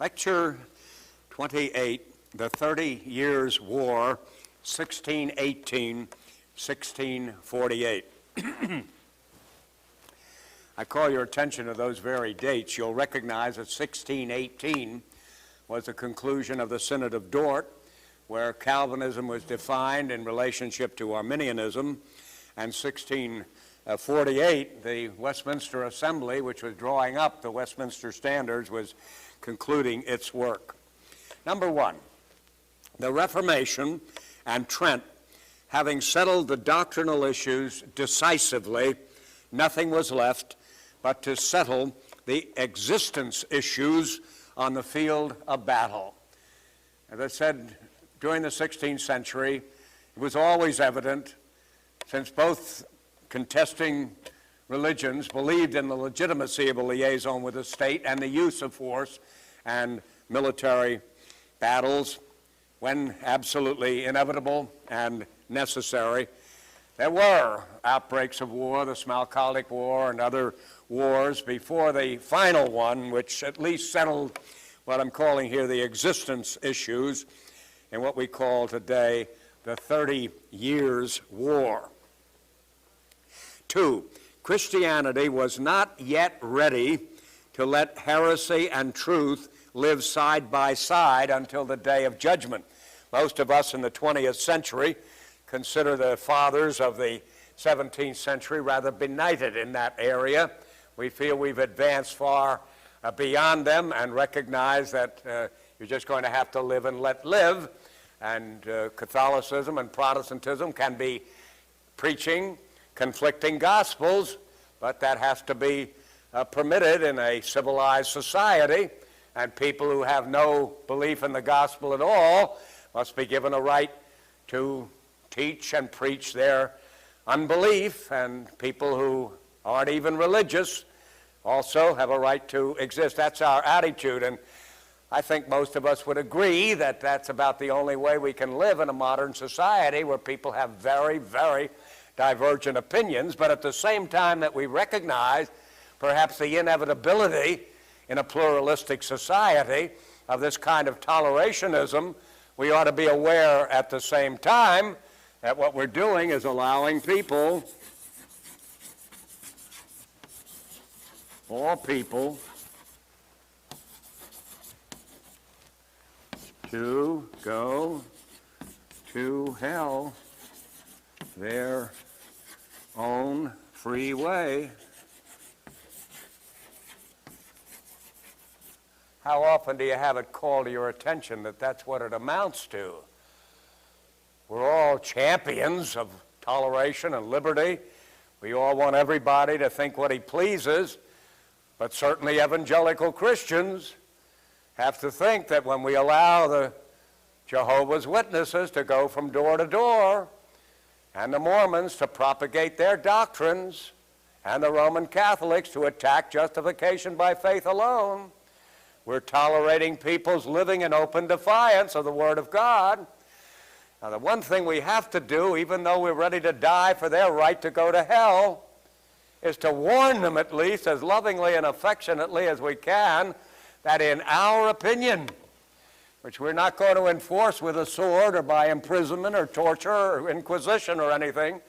Lecture 28, The 30 Years' War, 1618-1648. I call your attention to those very dates. You'll recognize that 1618 was the conclusion of the Synod of Dort, where Calvinism was defined in relationship to Arminianism, and 1648, the Westminster Assembly, which was drawing up the Westminster Standards, was concluding its work. Number one, the Reformation and Trent, having settled the doctrinal issues decisively, nothing was left but to settle the existence issues on the field of battle. As I said, during the 16th century, it was always evident, since both contesting religions believed in the legitimacy of a liaison with the state and the use of force and military battles when absolutely inevitable and necessary. There were outbreaks of war, the Smalcaldic War and other wars before the final one, which at least settled what I'm calling here the existence issues in what we call today the 30 Years' War. Two, Christianity was not yet ready to let heresy and truth live side by side until the day of judgment. Most of us in the 20th century consider the fathers of the 17th century rather benighted in that area. We feel we've advanced far beyond them and recognize that you're just going to have to live and let live. And Catholicism and Protestantism can be preaching conflicting gospels, but that has to be permitted in a civilized society, and people who have no belief in the gospel at all must be given a right to teach and preach their unbelief, and people who aren't even religious also have a right to exist. That's our attitude, and I think most of us would agree that that's about the only way we can live in a modern society where people have very, very divergent opinions, but at the same time that we recognize perhaps the inevitability in a pluralistic society of this kind of tolerationism, we ought to be aware at the same time that what we're doing is allowing people, all people, to go to hell their own free way. How often do you have it called to your attention that that's what it amounts to? We're all champions of toleration and liberty. We all want everybody to think what he pleases, but certainly evangelical Christians have to think that when we allow the Jehovah's Witnesses to go from door to door, and the Mormons to propagate their doctrines, and the Roman Catholics to attack justification by faith alone, we're tolerating people's living in open defiance of the Word of God. Now, the one thing we have to do, even though we're ready to die for their right to go to hell, is to warn them at least as lovingly and affectionately as we can that in our opinion, which we're not going to enforce with a sword or by imprisonment or torture or inquisition or anything,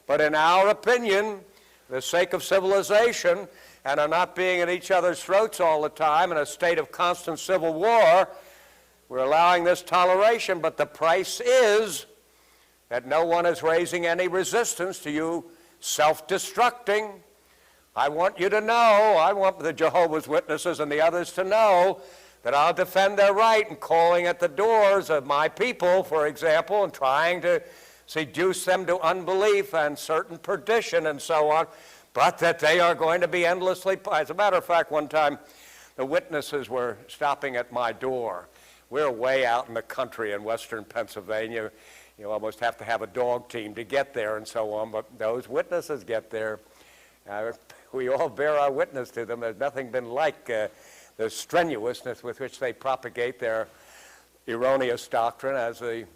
but in our opinion, for the sake of civilization and of not being at each other's throats all the time in a state of constant civil war, we're allowing this toleration, but the price is that no one is raising any resistance to you self-destructing. I want you to know, I want the Jehovah's Witnesses and the others to know that I'll defend their right in calling at the doors of my people, for example, and trying to seduce them to unbelief and certain perdition and so on, but that they are going to be endlessly. As a matter of fact, one time the witnesses were stopping at my door. We're way out in the country in western Pennsylvania. You almost have to have a dog team to get there and so on, but those witnesses get there. We all bear our witness to them. There's nothing been like the strenuousness with which they propagate their erroneous doctrine as the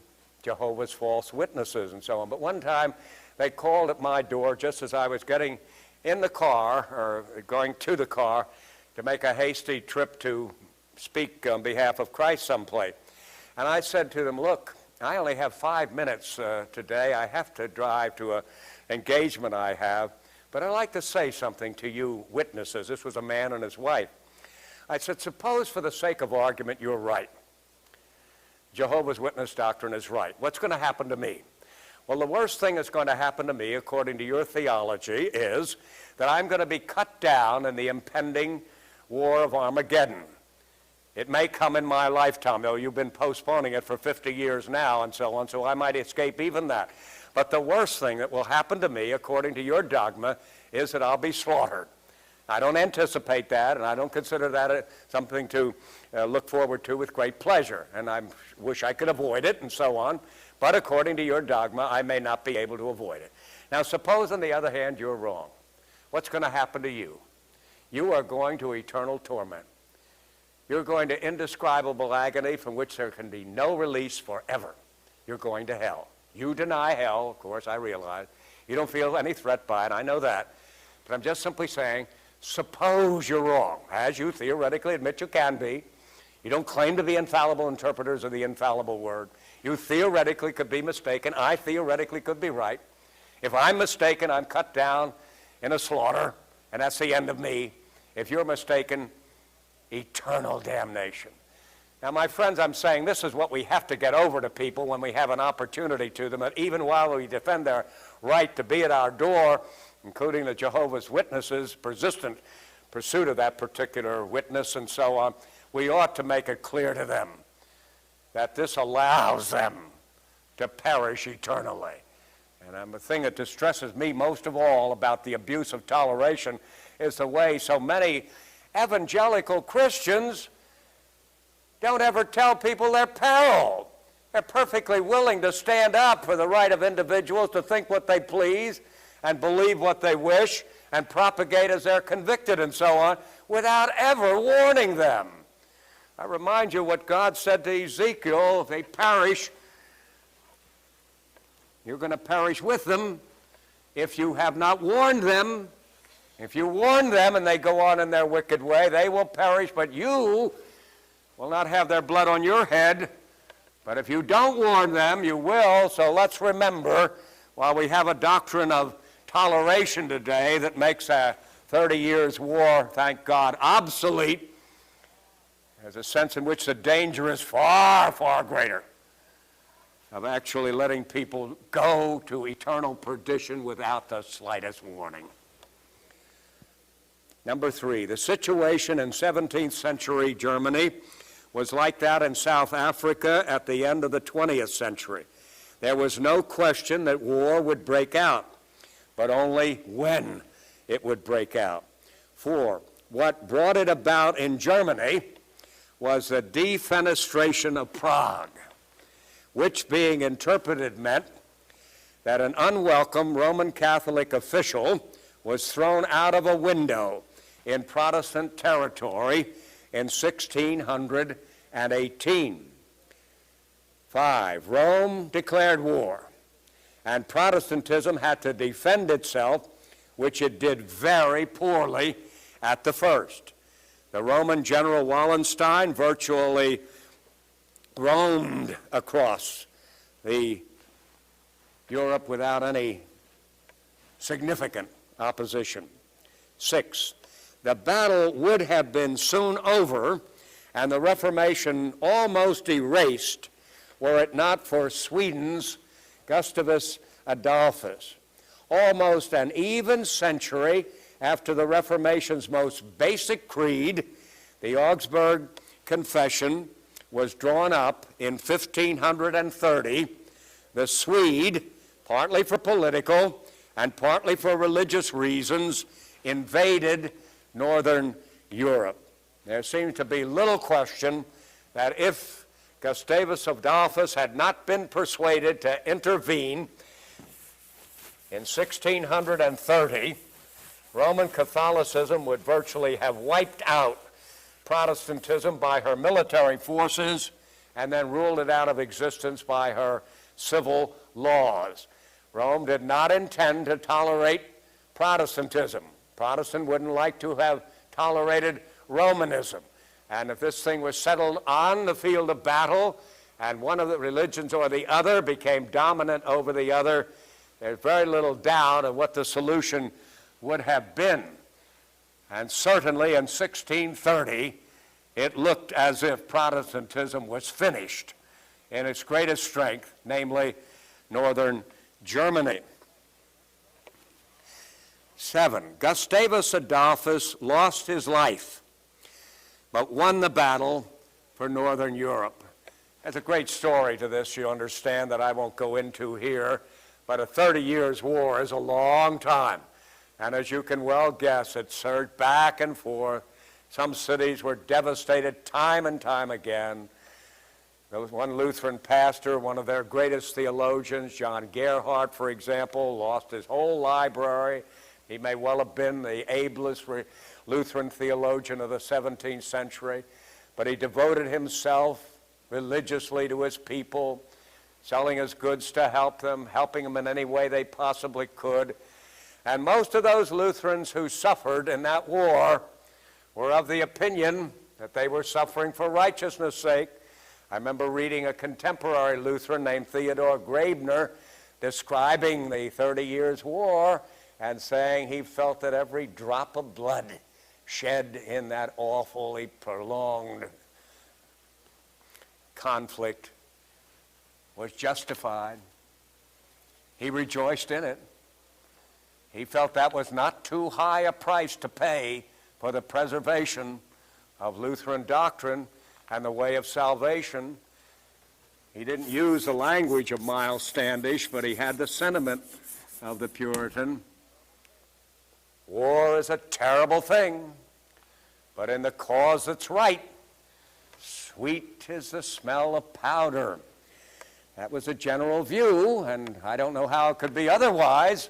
Jehovah's false witnesses and so on. But one time they called at my door just as I was getting in the car or going to the car to make a hasty trip to speak on behalf of Christ someplace. And I said to them, look, I only have 5 minutes today. I have to drive to an engagement I have, but I'd like to say something to you witnesses. This was a man and his wife. I said, suppose for the sake of argument you're right. Jehovah's Witness doctrine is right. What's going to happen to me? Well, the worst thing that's going to happen to me, according to your theology, is that I'm going to be cut down in the impending war of Armageddon. It may come in my lifetime, though you've been postponing it for 50 years now and so on, so I might escape even that. But the worst thing that will happen to me, according to your dogma, is that I'll be slaughtered. I don't anticipate that, and I don't consider that something to look forward to with great pleasure, and I wish I could avoid it and so on. But according to your dogma, I may not be able to avoid it. Now, suppose, on the other hand, you're wrong. What's going to happen to you? You are going to eternal torment. You're going to indescribable agony from which there can be no release forever. You're going to hell. You deny hell, of course, I realize. You don't feel any threat by it, I know that. But I'm just simply saying, suppose you're wrong, as you theoretically admit you can be. You don't claim to be infallible interpreters of the infallible word. You theoretically could be mistaken. I theoretically could be right. If I'm mistaken, I'm cut down in a slaughter, and that's the end of me. If you're mistaken, eternal damnation. Now, my friends, I'm saying this is what we have to get over to people when we have an opportunity to them, that even while we defend their right to be at our door, including the Jehovah's Witnesses' persistent pursuit of that particular witness and so on, we ought to make it clear to them that this allows them to perish eternally. And the thing that distresses me most of all about the abuse of toleration is the way so many evangelical Christians don't ever tell people their peril. They're perfectly willing to stand up for the right of individuals to think what they please and believe what they wish and propagate as they're convicted and so on without ever warning them. I remind you what God said to Ezekiel: if they perish, you're going to perish with them if you have not warned them. If you warn them and they go on in their wicked way, they will perish, but you will not have their blood on your head. But if you don't warn them, you will. So let's remember, while we have a doctrine of toleration today that makes a 30 years war, thank God, obsolete, there's a sense in which the danger is far, far greater of actually letting people go to eternal perdition without the slightest warning. Number 3, the situation in 17th century Germany was like that in South Africa at the end of the 20th century. There was no question that war would break out, but only when it would break out. 4, what brought it about in Germany was the defenestration of Prague, which, being interpreted, meant that an unwelcome Roman Catholic official was thrown out of a window in Protestant territory in 1618. 5, Rome declared war, and Protestantism had to defend itself, which it did very poorly at the first. The Roman general Wallenstein virtually roamed across Europe without any significant opposition. 6, the battle would have been soon over and the Reformation almost erased were it not for Sweden's Gustavus Adolphus. Almost an even century after the Reformation's most basic creed, the Augsburg Confession, was drawn up in 1530, the Swede, partly for political and partly for religious reasons, invaded northern Europe. There seems to be little question that if Gustavus Adolphus had not been persuaded to intervene in 1630, Roman Catholicism would virtually have wiped out Protestantism by her military forces and then ruled it out of existence by her civil laws. Rome did not intend to tolerate Protestantism. Protestant wouldn't like to have tolerated Romanism. And if this thing was settled on the field of battle, and one of the religions or the other became dominant over the other, there's very little doubt of what the solution would have been. And certainly in 1630, it looked as if Protestantism was finished in its greatest strength, namely northern Germany. 7. Gustavus Adolphus lost his life, but won the battle for northern Europe. There's a great story to this, you understand, that I won't go into here, but a 30 years war is a long time. And as you can well guess, it surged back and forth. Some cities were devastated time and time again. There was one Lutheran pastor, one of their greatest theologians, John Gerhard, for example, lost his whole library. He may well have been the ablest Lutheran theologian of the 17th century, but he devoted himself religiously to his people, selling his goods to help them, helping them in any way they possibly could. And most of those Lutherans who suffered in that war were of the opinion that they were suffering for righteousness' sake. I remember reading a contemporary Lutheran named Theodore Gerstner describing the 30 Years' War and saying he felt that every drop of blood shed in that awfully prolonged conflict was justified. He rejoiced in it. He felt that was not too high a price to pay for the preservation of Lutheran doctrine and the way of salvation. He didn't use the language of Miles Standish, but he had the sentiment of the Puritan. War is a terrible thing, but in the cause that's right, sweet is the smell of powder. That was a general view, and I don't know how it could be otherwise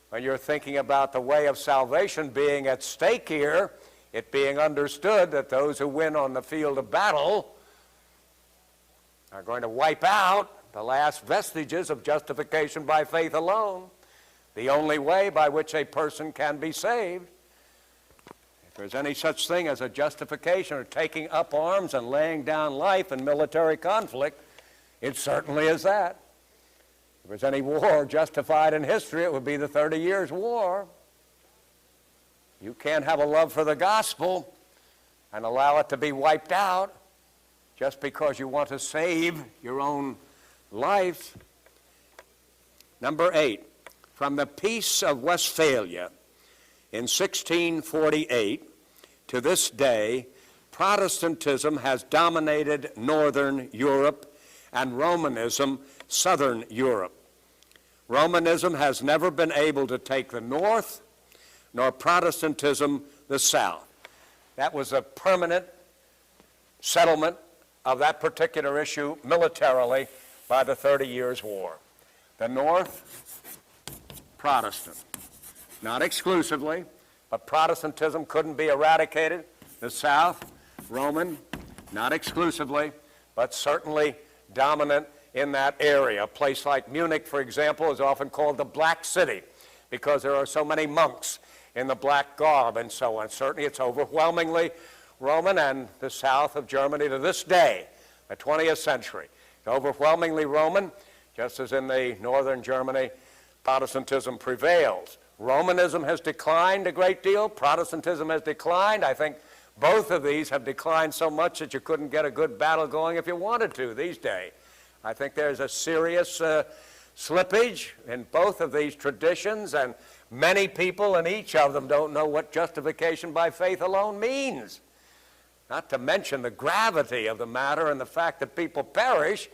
when you're thinking about the way of salvation being at stake here, it being understood that those who win on the field of battle are going to wipe out the last vestiges of justification by faith alone, the only way by which a person can be saved. If there's any such thing as a justification or taking up arms and laying down life in military conflict, it certainly is that. If there's any war justified in history, it would be the 30 Years' War. You can't have a love for the gospel and allow it to be wiped out just because you want to save your own life. Number 8, from the Peace of Westphalia in 1648 to this day, Protestantism has dominated northern Europe and Romanism southern Europe. Romanism has never been able to take the north, nor Protestantism the south. That was a permanent settlement of that particular issue militarily by the 30 Years' War. The north, Protestant. Not exclusively, but Protestantism couldn't be eradicated. The south, Roman, not exclusively, but certainly dominant in that area. A place like Munich, for example, is often called the Black City because there are so many monks in the black garb and so on. Certainly it's overwhelmingly Roman, and the south of Germany to this day, the 20th century, it's overwhelmingly Roman, just as in the northern Germany, Protestantism prevails. Romanism has declined a great deal. Protestantism has declined. I think both of these have declined so much that you couldn't get a good battle going if you wanted to these days. I think there's a serious slippage in both of these traditions, and many people in each of them don't know what justification by faith alone means. Not to mention the gravity of the matter and the fact that people perish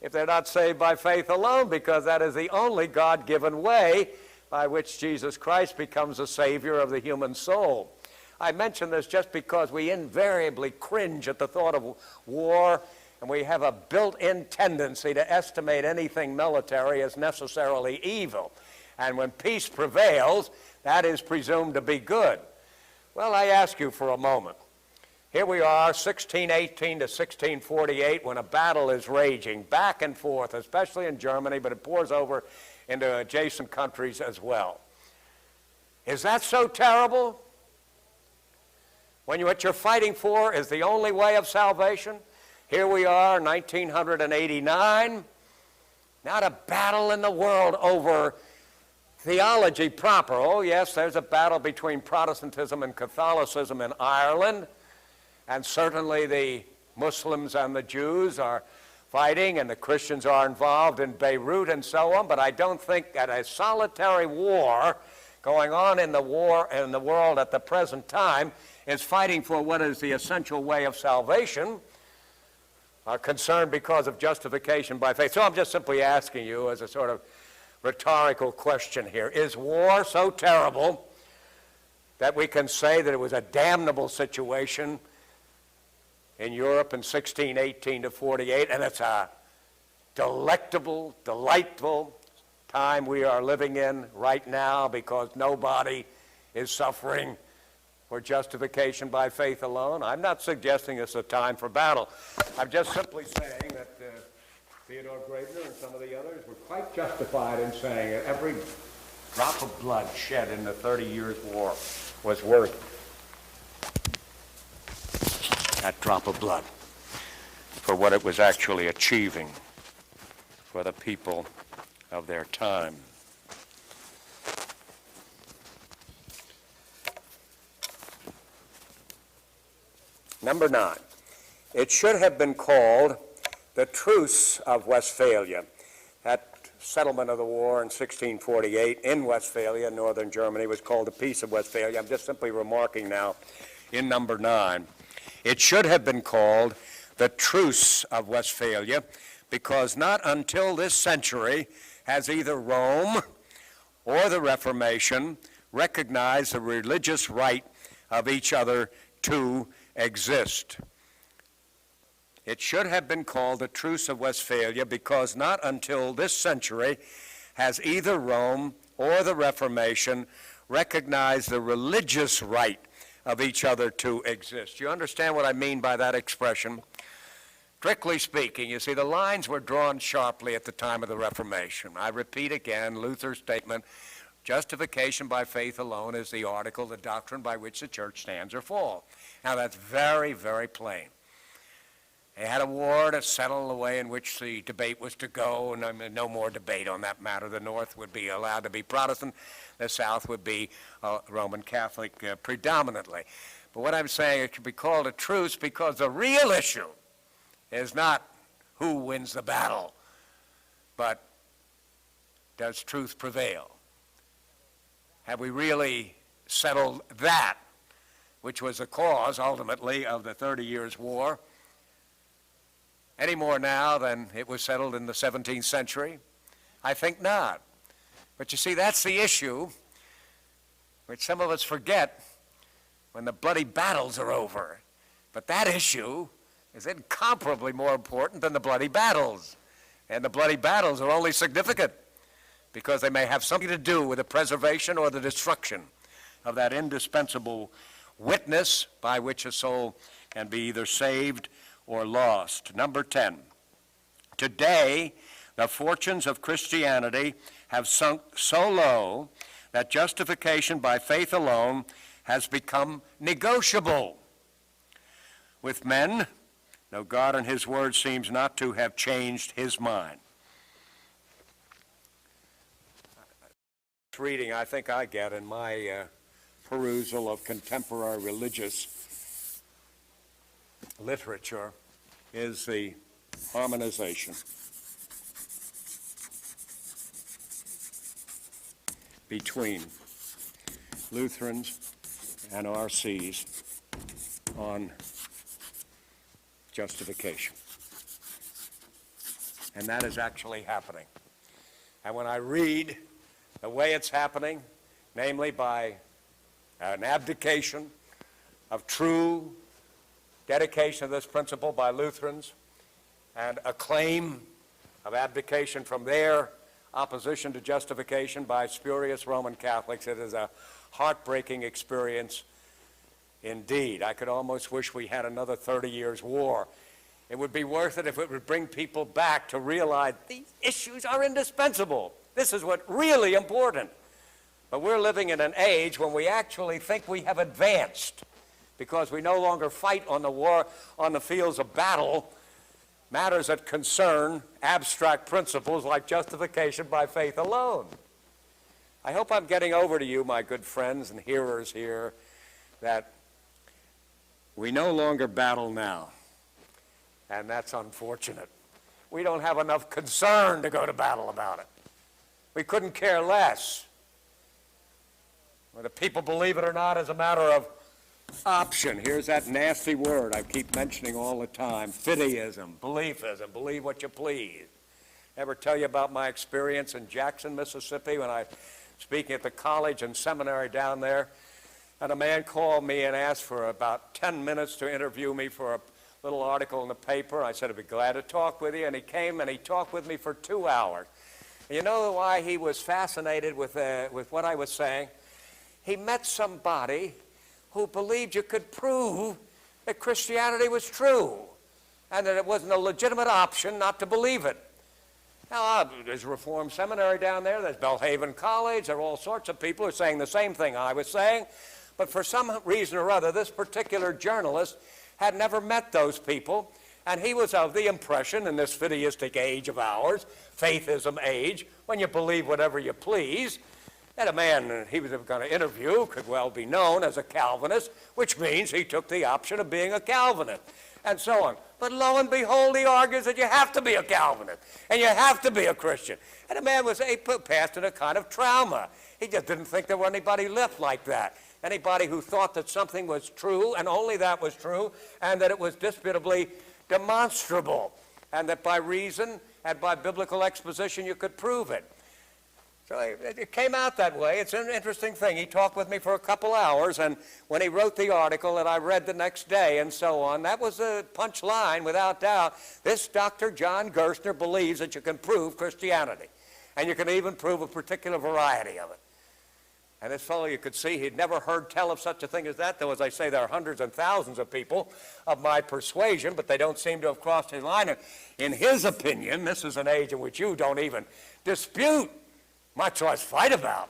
if they're not saved by faith alone, because that is the only God-given way by which Jesus Christ becomes the Savior of the human soul. I mention this just because we invariably cringe at the thought of war, and we have a built-in tendency to estimate anything military as necessarily evil. And when peace prevails, that is presumed to be good. Well, I ask you for a moment. Here we are, 1618 to 1648, when a battle is raging back and forth, especially in Germany, but it pours over into adjacent countries as well. Is that so terrible? when what you're fighting for is the only way of salvation? Here we are, 1989, not a battle in the world over theology proper. Oh yes, there's a battle between Protestantism and Catholicism in Ireland, and certainly the Muslims and the Jews are fighting, and the Christians are involved in Beirut and so on, but I don't think that a solitary war going on in the world at the present time is fighting for what is the essential way of salvation, are concerned because of justification by faith. So I'm just simply asking you as a sort of rhetorical question here, is war so terrible that we can say that it was a damnable situation in Europe in 1618 to 48, and it's a delectable, delightful time we are living in right now because nobody is suffering for justification by faith alone? I'm not suggesting it's a time for battle. I'm just simply saying that Theodore Gerstner and some of the others were quite justified in saying that every drop of blood shed in the 30 Years' War was worth that drop of blood for what it was actually achieving for the people of their time. Number 9, it should have been called the Truce of Westphalia. That settlement of the war in 1648 in Westphalia, northern Germany, was called the Peace of Westphalia. I'm just simply remarking now in number 9. It should have been called the Truce of Westphalia because not until this century has either Rome or the Reformation recognized the religious right of each other to exist. It should have been called the Truce of Westphalia because not until this century has either Rome or the Reformation recognized the religious right of each other to exist. You understand what I mean by that expression? Strictly speaking, you see, the lines were drawn sharply at the time of the Reformation. I repeat again Luther's statement, justification by faith alone is the article, the doctrine by which the church stands or falls. Now that's very, very plain. They had a war to settle the way in which the debate was to go, and no more debate on that matter. The North would be allowed to be Protestant, the South would be Roman Catholic predominantly. But what I'm saying, it should be called a truce because the real issue is not who wins the battle, but does truth prevail? Have we really settled that, which was the cause, ultimately, of the 30 Years' War, any more now than it was settled in the 17th century? I think not. But you see, that's the issue which some of us forget when the bloody battles are over. But that issue is incomparably more important than the bloody battles. And the bloody battles are only significant because they may have something to do with the preservation or the destruction of that indispensable witness by which a soul can be either saved or lost. Number 10, today the fortunes of Christianity have sunk so low that justification by faith alone has become negotiable with men, though God in his word seems not to have changed his mind. Reading I think I get in my perusal of contemporary religious literature is the harmonization between Lutherans and RCs on justification. And that is actually happening. And when I read the way it's happening, namely by an abdication of true dedication of this principle by Lutherans and a claim of abdication from their opposition to justification by spurious Roman Catholics, it is a heartbreaking experience indeed. I could almost wish we had another 30 Years' War. It would be worth it if it would bring people back to realize these issues are indispensable. This is what's really important. But we're living in an age when we actually think we have advanced because we no longer fight on the fields of battle matters that concern abstract principles like justification by faith alone. I hope I'm getting over to you, my good friends and hearers here, that we no longer battle now, and that's unfortunate. We don't have enough concern to go to battle about it. We couldn't care less. Whether people believe it or not is a matter of option. Here's that nasty word I keep mentioning all the time, fideism, beliefism, believe what you please. Ever tell you about my experience in Jackson, Mississippi when I was speaking at the college and seminary down there, and a man called me and asked for about 10 minutes to interview me for a little article in the paper. I said, I'd be glad to talk with you, and he came and he talked with me for 2 hours. And you know why he was fascinated with what I was saying? He met somebody who believed you could prove that Christianity was true and that it wasn't a legitimate option not to believe it. Now, there's a Reformed seminary down there, there's Belhaven College, there are all sorts of people who are saying the same thing I was saying, but for some reason or other, this particular journalist had never met those people, and he was of the impression in this fideistic age of ours, faithism age, when you believe whatever you please, that a man he was going to interview could well be known as a Calvinist, which means he took the option of being a Calvinist, and so on. But lo and behold, he argues that you have to be a Calvinist, and you have to be a Christian. And the man was passed in a kind of trauma. He just didn't think there were anybody left like that. Anybody who thought that something was true, and only that was true, and that it was disputably demonstrable, and that by reason and by biblical exposition you could prove it. So it came out that way. It's an interesting thing. He talked with me for a couple hours, and when he wrote the article that I read the next day and so on, that was a punchline without doubt. This Dr. John Gerstner believes that you can prove Christianity, and you can even prove a particular variety of it. And this fellow, you could see, he'd never heard tell of such a thing as that, though, as I say, there are hundreds and thousands of people of my persuasion, but they don't seem to have crossed his line. In his opinion, this is an age in which you don't even dispute, much less fight about.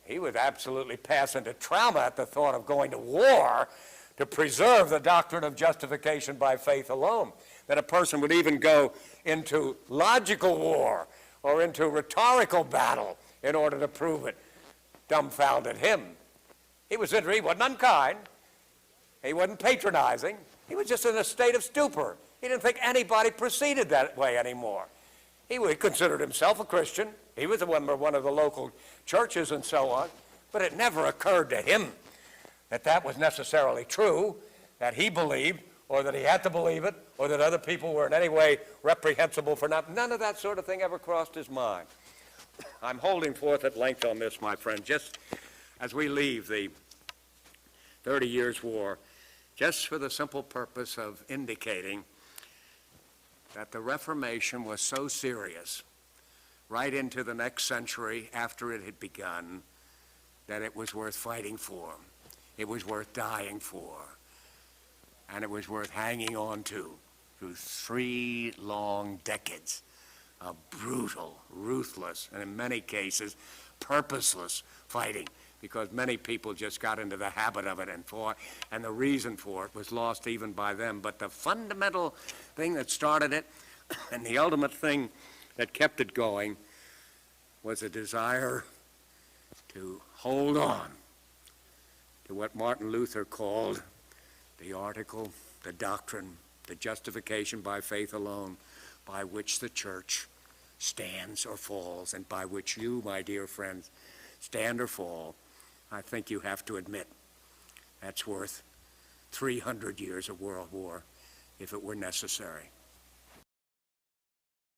He would absolutely pass into trauma at the thought of going to war to preserve the doctrine of justification by faith alone. That a person would even go into logical war or into rhetorical battle in order to prove it. Dumbfounded him. He wasn't unkind. He wasn't patronizing. He was just in a state of stupor. He didn't think anybody proceeded that way anymore. He considered himself a Christian. He was a member of one of the local churches and so on. But it never occurred to him that that was necessarily true, that he believed, or that he had to believe it, or that other people were in any way reprehensible for not. None of that sort of thing ever crossed his mind. I'm holding forth at length on this, my friend, just as we leave the 30 Years' War, just for the simple purpose of indicating that the Reformation was so serious right into the next century after it had begun that it was worth fighting for, it was worth dying for, and it was worth hanging on to through 3 long decades of brutal, ruthless, and in many cases, purposeless fighting, because many people just got into the habit of it and fought, and the reason for it was lost even by them. But the fundamental thing that started it, and the ultimate thing that kept it going, was a desire to hold on to what Martin Luther called the article, the doctrine, the justification by faith alone, by which the church stands or falls, and by which you, my dear friends, stand or fall. I think you have to admit that's worth 300 years of world war if it were necessary.